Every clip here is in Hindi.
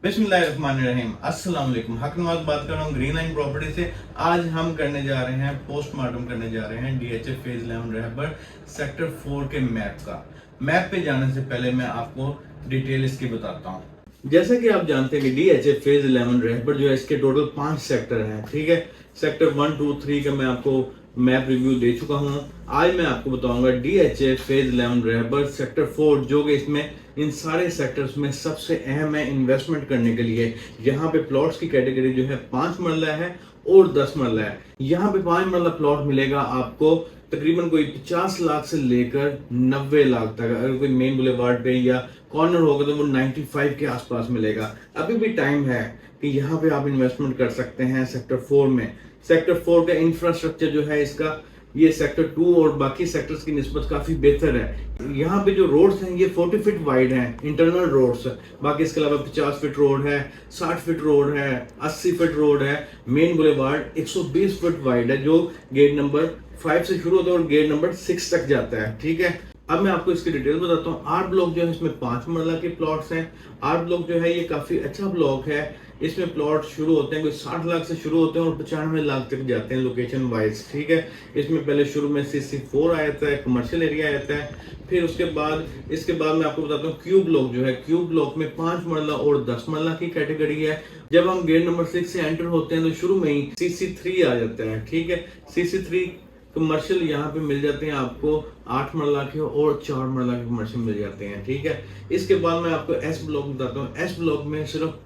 बिस्मिल्लाहिर्रहमानिर्रहीम। अस्सलाम वालेकुम। हक नवाज बात कर रहा हूँ ग्रीन लाइन प्रॉपर्टी से। आज हम करने जा रहे हैं पोस्टमार्टम करने जा रहे हैं DHA फेज 11 रहबर सेक्टर 4 के मैप का। मैप पे जाने से पहले मैं आपको डिटेल इसकी बताता हूँ। जैसा कि आप जानते हैं कि DHA फेज 11 रहबर जो है इसके टोटल 5 सेक्टर हैं, ठीक है। सेक्टर 1, 2, 3 का मैं आपको मैप रिव्यू दे चुका हूँ। आज मैं आपको बताऊंगा DHA फेज 11 रहबर सेक्टर 4, जो कि इसमें इन सारे सेक्टर्स में सबसे अहम है इन्वेस्टमेंट करने के लिए। यहाँ पे प्लॉट्स की कैटेगरी जो है 5 मरला है और 10 मरला है। यहाँ पे 5 मरला प्लॉट मिलेगा आपको तकरीबन कोई 50 लाख से लेकर 90 लाख तक। अगर कोई मेन बुलेवार्ड पे या कॉर्नर होगा तो वो 95 के आसपास मिलेगा। अभी भी टाइम है कि यहाँ पे आप इन्वेस्टमेंट कर सकते हैं सेक्टर 4 में। सेक्टर 4 का इंफ्रास्ट्रक्चर जो है इसका ये सेक्टर 2 और बाकी सेक्टर्स की निस्बत काफी बेहतर है। यहाँ पे जो रोड्स हैं ये 40 फीट वाइड हैं, इंटरनल रोड्स। बाकी इसके अलावा 50 फीट रोड है, 60 फीट रोड है, 80 फीट रोड है। मेन बुलेवार्ड 120 फीट वाइड है जो गेट नंबर 5 से शुरू होता है और गेट नंबर 6 तक जाता है, ठीक है। अब मैं आपको इसकी डिटेल बताता हूँ। आर ब्लॉक जो है इसमें 5 मरला के प्लॉट्स हैं। आर ब्लॉक जो है ये काफी अच्छा ब्लॉक है। इसमें प्लॉट शुरू होते हैं कोई 60 लाख से शुरू होते हैं और 95 लाख तक जाते हैं लोकेशन वाइज, ठीक है। इसमें पहले शुरू में CC4 आ जाता है, कमर्शियल एरिया आता है। फिर इसके बाद मैं आपको बताता हूँ क्यूब ब्लॉक जो है। क्यूब ब्लॉक में 5 मरला और 10 मरला की कैटेगरी है। जब हम गेट नंबर 6 से एंटर होते हैं तो शुरू में ही CC3 आ जाता है, ठीक है। CC3 कमर्शियल यहाँ पे मिल जाते हैं आपको 8 मरला के और 4 मरला के कमर्शियल मिल जाते हैं, ठीक है। इसके बाद मैं आपको S ब्लॉक बताता हूँ। S ब्लॉक में सिर्फ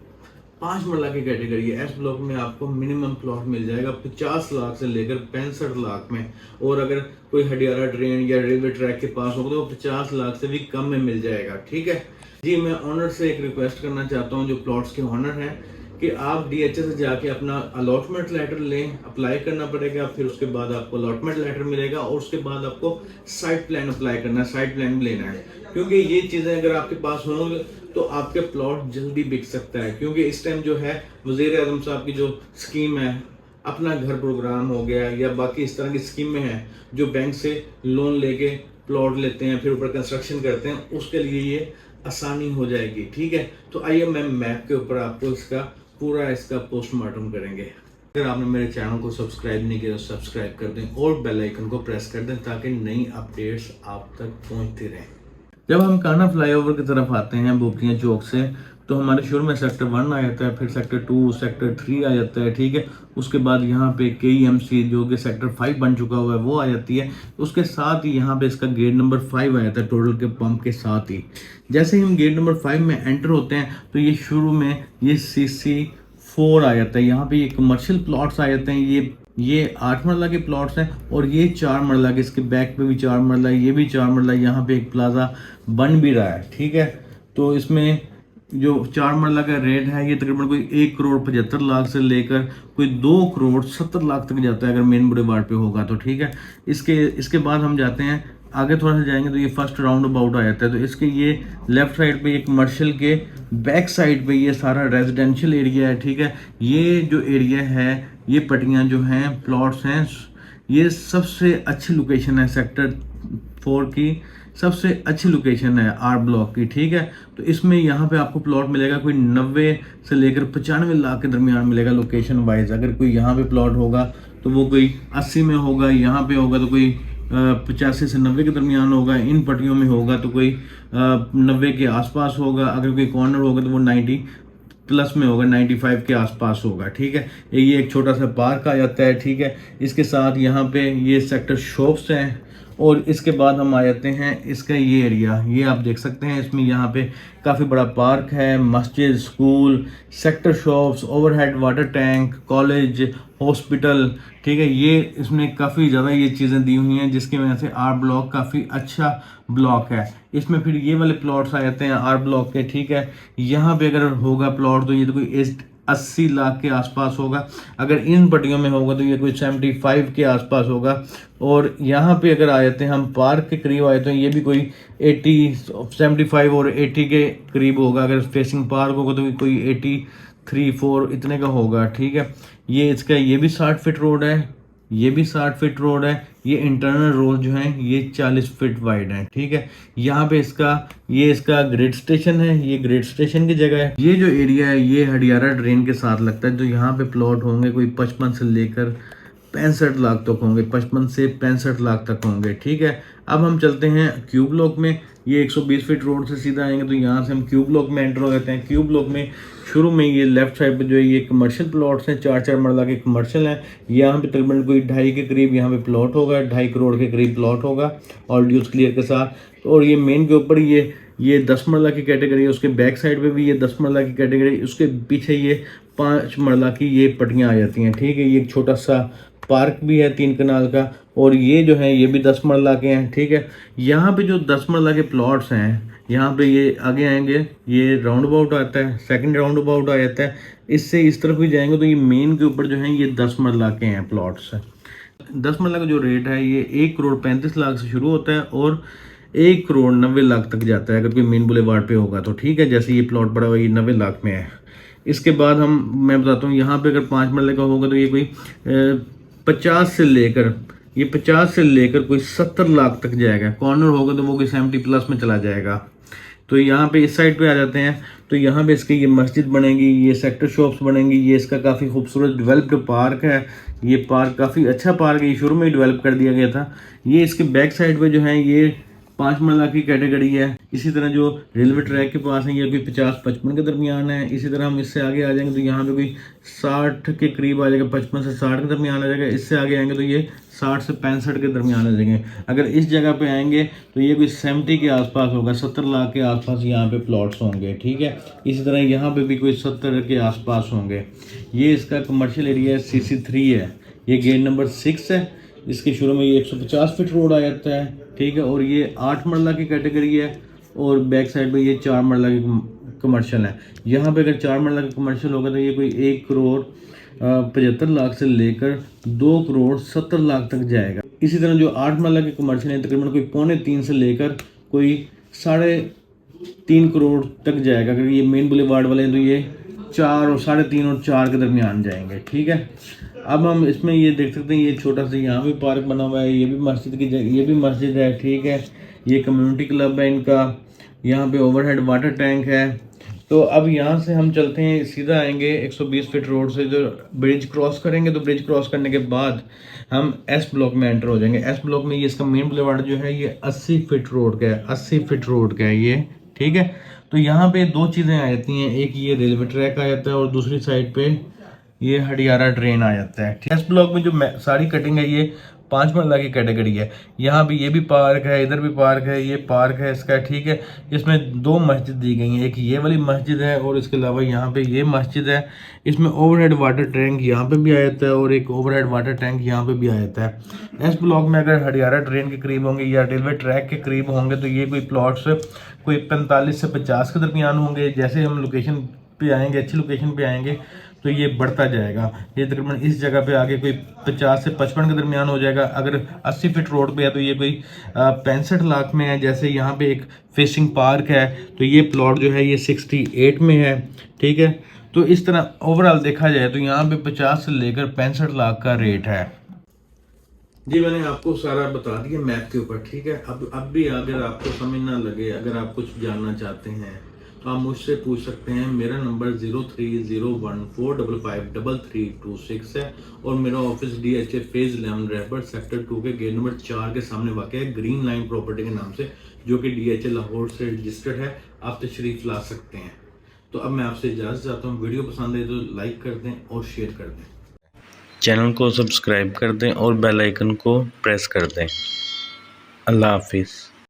5 मरला की कैटेगरी है। S ब्लॉक में आपको मिनिमम प्लॉट मिल जाएगा 50 लाख से लेकर 65 लाख में। और अगर कोई हडियारा ट्रेन या रेलवे ट्रैक के पास होगा तो वो 50 लाख से भी कम में मिल जाएगा, ठीक है जी। मैं ऑनर से एक रिक्वेस्ट करना चाहता हूँ, जो प्लॉट्स के ऑनर हैं, कि आप DHA से जाके अपना अलॉटमेंट लेटर लें। अप्लाई करना पड़ेगा, फिर उसके बाद आपको अलॉटमेंट लेटर मिलेगा और उसके बाद आपको साइट प्लान अप्लाई करना है, साइट प्लान भी लेना है। क्योंकि ये चीज़ें अगर आपके पास होंगे तो आपके प्लॉट जल्दी बिक सकता है। क्योंकि इस टाइम जो है वज़ीर आज़म साहब की जो स्कीम है, अपना घर प्रोग्राम हो गया या बाकी इस तरह की स्कीमें हैं जो बैंक से लोन लेके प्लॉट लेते हैं फिर ऊपर कंस्ट्रक्शन करते हैं, उसके लिए ये आसानी हो जाएगी, ठीक है। तो आइए मैं मैप के ऊपर आपको इसका पोस्टमार्टम करेंगे। अगर आपने मेरे चैनल को सब्सक्राइब नहीं किया तो सब्सक्राइब कर दें और बेल आइकन को प्रेस कर दें ताकि नई अपडेट्स आप तक पहुंचती रहें। जब हम काना फ्लाईओवर की तरफ आते हैं बोकियां चौक से तो हमारे शुरू में सेक्टर 1 आ जाता है, फिर सेक्टर 2, सेक्टर 3 आ जाता है, ठीक है। उसके बाद यहाँ पे KEMC जो कि सेक्टर 5 बन चुका हुआ है वो आ जाती है। उसके साथ ही यहाँ पे इसका गेट नंबर 5 आ जाता है टोटल के पंप के साथ ही। जैसे ही हम गेट नंबर 5 में एंटर होते हैं तो ये शुरू में ये CC4 आ जाता है। यहाँ पे ये कमर्शियल प्लॉट्स आ जाते हैं। ये 8 मरला के प्लॉट्स हैं और ये 4 मरला के, इसके बैक पे भी 4 मरला, ये भी 4 मरला। यहाँ पे एक प्लाजा बन भी रहा है, ठीक है। तो इसमें जो 4 मरला का रेट है ये तकरीबन कोई 1 करोड़ 75 लाख से लेकर कोई 2 करोड़ 70 लाख तक जाता है अगर मेन बुलेवार्ड पे होगा तो, ठीक है। इसके बाद हम जाते हैं आगे, थोड़ा सा जाएंगे तो ये फर्स्ट राउंड अबाउट आ जाता है। तो इसके ये लेफ्ट साइड पे ये कमर्शियल के बैक साइड पे ये सारा रेजिडेंशियल एरिया है, ठीक है। ये जो एरिया है ये पट्टियाँ जो हैं प्लॉट्स हैं, ये सबसे अच्छी लोकेशन है सेक्टर 4 की, सबसे अच्छी लोकेशन है आर ब्लॉक की, ठीक है। तो इसमें यहाँ पे आपको प्लॉट मिलेगा कोई 90 से लेकर 95 लाख के दरमियान मिलेगा लोकेशन वाइज। अगर कोई यहाँ पे प्लॉट होगा तो वो कोई 80 में होगा, यहाँ पे होगा तो कोई 85 से 90 के दरमियान होगा। इन पट्टियों में होगा तो कोई 90 के आसपास होगा। अगर कोई कॉर्नर होगा तो वो 90 प्लस में होगा, 95 के आसपास होगा, ठीक है। ये एक छोटा सा पार्क आ जाता है, ठीक है। इसके साथ यहाँ पे ये सेक्टर शॉप्स हैं और इसके बाद हम आ जाते हैं इसका ये एरिया, ये आप देख सकते हैं। इसमें यहाँ पे काफ़ी बड़ा पार्क है, मस्जिद, school, sector shops, overhead water tank, college, hospital, ठीक है। ये इसमें काफ़ी ज़्यादा ये चीज़ें दी हुई हैं जिसकी वजह से आर ब्लॉक काफ़ी अच्छा ब्लॉक है। इसमें फिर ये वाले प्लॉट्स आ जाते हैं आर ब्लॉक के, ठीक है। यहाँ पे अगर होगा प्लॉट तो ये तो कोई 80 लाख के आसपास होगा। अगर इन पट्टियों में होगा तो ये कोई 75 के आसपास होगा। और यहाँ पे अगर आ जाते हैं हम पार्क के करीब आए तो ये भी कोई 75 और 80 के करीब होगा। अगर फेसिंग पार्क होगा तो कोई 83-4 इतने का होगा, ठीक है। ये भी 60 फीट रोड है, ये भी 60 फीट रोड है, ये इंटरनल रोड जो है ये 40 फीट वाइड है, ठीक है। यहाँ पे इसका ग्रिड स्टेशन है, ये ग्रिड स्टेशन की जगह है। ये जो एरिया है ये हडियारा ड्रेन के साथ लगता है, तो यहाँ पे प्लॉट होंगे कोई 55 से लेकर 65 लाख तक होंगे, 55 से 65 लाख तक होंगे, ठीक है। अब हम चलते हैं क्यू ब्लॉक में। ये 120 फीट रोड से सीधा आएंगे तो यहाँ से हम क्यू ब्लॉक में एंटर हो जाते हैं। क्यू ब्लॉक में शुरू में ये लेफ्ट साइड पे जो है ये कमर्शियल प्लॉट्स हैं, 4-4 मरला के कमर्शियल हैं। यहाँ पे तकरीबन कोई 2.5 के करीब यहाँ पे प्लॉट होगा, 2.5 करोड़ के करीब प्लॉट होगा ऑल ड्यूज क्लियर के साथ। और ये मेन के ऊपर ये 10 मरला की कैटेगरी है, उसके बैक साइड पे भी ये 10 मरला की कैटेगरी, उसके पीछे ये 5 मरला की ये पट्टियाँ आ जाती हैं, ठीक है। ये एक छोटा सा पार्क भी है 3 कनाल का, और ये जो है ये भी 10 मरला के हैं, ठीक है। यहाँ पे जो 10 मरला के प्लॉट्स हैं, यहाँ पे ये आगे आएंगे, ये राउंड अबाउट आता है, सेकंड राउंड अबाउट आ जाता है। इससे इस तरफ भी जाएंगे तो ये मेन के ऊपर जो है ये 10 मरला के हैं प्लॉट्स। 10 मरला का जो रेट है ये 1 करोड़ 35 लाख से शुरू होता है और 1 करोड़ 90 लाख तक जाता है अगर कोई मेन बुलेवार्ड पे होगा तो, ठीक है। जैसे ये प्लॉट पड़ा हुआ ये 90 लाख में है। इसके बाद मैं बताता हूँ यहाँ पे अगर 5 मरले का होगा तो ये कोई 50 से लेकर कोई 70 लाख तक जाएगा। कॉर्नर होगा तो वो कोई 70 प्लस में चला जाएगा। तो यहाँ पे इस साइड पे आ जाते हैं तो यहाँ पे इसकी ये मस्जिद बनेगी, ये सेक्टर शॉप्स बनेंगी, ये इसका काफ़ी खूबसूरत डेवलप्ड पार्क है। ये पार्क काफ़ी अच्छा पार्क है, ये शुरू में ही डेवलप कर दिया गया था। ये इसके बैक साइड पे जो है ये 5 मरला की कैटेगरी है। इसी तरह जो रेलवे ट्रैक के पास है ये कोई 50-55 के दरमियान है। इसी तरह हम इससे आगे आ जाएंगे तो यहाँ पे कोई 60 के करीब आ जाएगा, 55 से 60 के दरमियान आ जाएगा। इससे आगे आएंगे तो ये 60 से 65 के दरमियान आ जाएंगे। अगर इस जगह पे आएंगे तो ये कोई 70 के आसपास होगा, 70 लाख के आसपास यहाँ पे प्लॉट्स होंगे, ठीक है। इसी तरह यहाँ पे भी कोई 70 के आसपास होंगे। ये इसका कमर्शियल एरिया CC3 है, ये गेट नंबर 6 है। इसके शुरू में ये 150 फीट रोड आ जाता है, ठीक है। और ये 8 मरला की कैटेगरी है और बैक साइड पे ये 4 मरला की कमर्शियल है। यहाँ पे अगर 4 मरला का कमर्शियल होगा तो ये कोई 1 करोड़ 75 लाख से लेकर 2 करोड़ 70 लाख तक जाएगा। इसी तरह जो 8 मरला के कमर्शियल है तकरीबन कोई 2.25 से लेकर कोई 3.5 करोड़ तक जाएगा। अगर ये मेन बुलेवार्ड वाले हैं तो ये 4 और 3.5 और 4 के दरमियान जाएंगे, ठीक है। अब हम इसमें ये देख सकते हैं ये छोटा सा यहाँ भी पार्क बना हुआ है, ये भी मस्जिद की जगह, ये भी मस्जिद है, ठीक है। ये कम्युनिटी क्लब है इनका। यहाँ पे ओवरहेड वाटर टैंक है। तो अब यहाँ से हम चलते हैं, सीधा आएंगे 120 फीट रोड से जो ब्रिज क्रॉस करेंगे, तो ब्रिज क्रॉस करने के बाद हम एस ब्लॉक में एंटर हो जाएंगे। एस ब्लॉक में ये इसका मेन बुलेवार्ड जो है ये 80 फीट रोड का है, 80 फीट रोड का है ये, ठीक है। तो यहाँ पे 2 चीज़ें आ जाती हैं, एक ये रेलवे ट्रैक आ जाता है और दूसरी साइड पे ये हडियारा ट्रेन आ जाता है। एस ब्लॉक में जो सारी कटिंग है ये 5 मरला की कैटेगरी है। यहाँ भी ये भी पार्क है, इधर भी पार्क है, ये पार्क है इसका, ठीक है। इसमें 2 मस्जिद दी गई हैं, एक ये वाली मस्जिद है और इसके अलावा यहाँ पे ये मस्जिद है। इसमें ओवरहेड वाटर टैंक यहाँ पे भी आ जाता है और एक ओवरहेड वाटर टैंक यहाँ पे भी आ जाता है। एस ब्लॉक में अगर हडियारा ट्रेन के करीब होंगे या रेलवे ट्रैक के करीब होंगे तो ये कोई प्लॉट्स कोई 45 से 50 के दरमियान होंगे। जैसे हम लोकेशन पे आएंगे, अच्छी लोकेशन पे आएंगे तो ये बढ़ता जाएगा। ये तकरीबन इस जगह पे आगे कोई 50 से 55 के दरमियान हो जाएगा। अगर 80 फीट रोड पे है तो ये कोई 65 लाख में है। जैसे यहाँ पे एक फिशिंग पार्क है तो ये प्लॉट जो है ये 68 में है, ठीक है। तो इस तरह ओवरऑल देखा जाए तो यहाँ पे 50 से लेकर 65 लाख का रेट है। जी मैंने आपको सारा बता दिया मैप के ऊपर, ठीक है। अब भी अगर आपको समझ ना लगे, अगर आप कुछ जानना चाहते हैं तो आप मुझसे पूछ सकते हैं। मेरा नंबर 0301455326 है और मेरा ऑफिस DHA फेज 11 रहबर सेक्टर 2 के गेट नंबर 4 के सामने वाक़ है, ग्रीन लाइन प्रॉपर्टी के नाम से, जो कि DHA लाहौर से रजिस्टर्ड है। आप तशरीफ ला सकते हैं। तो अब मैं आपसे इजाज़त चाहता हूँ। वीडियो पसंद है तो लाइक कर दें और शेयर कर दें, चैनल को सब्सक्राइब कर दें और बेल आइकन को प्रेस कर दें। अल्लाह हाफिज़।